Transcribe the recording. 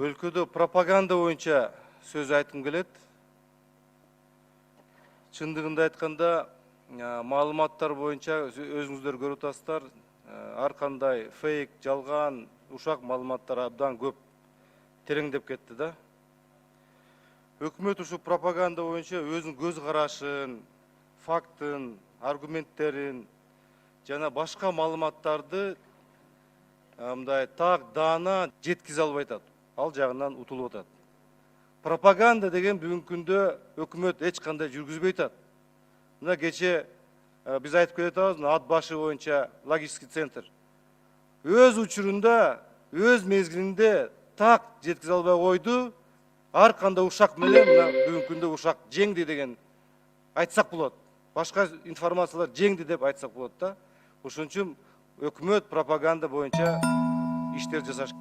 Өлкөдө пропаганда боюнча сөз айткым келет. Чындыгында айтканда, маалыматтар боюнча өзүңүздөр көрүп атасыздар, ар кандай фейк, жалган, ушак маалыматтар абдан көп тереңдеп кетти да. Өкмөт ушу пропаганда боюнча өзүнүн көз карашын, фактын, аргументтерин жана башка маалыматтарды мындай так даана жеткизе албай атат. Ал жагынан утулуп атат. Пропаганда деген бүгүнкү күндө өкмөт эч кандай жүргүзбөй атат. Мына кече биз айтып келатабыз, ат башы боюнча логистический центр өз учурунда, өз мезгилинде так жеткизе албай койду. Ар кандай ушак менен мына бүгүнкү күндө ушак жеңди деген айтсак болот. Башка информациялар жеңди деп айтсак болот да. Ошон үчүн өкмөт пропаганда боюнча иштер жасаш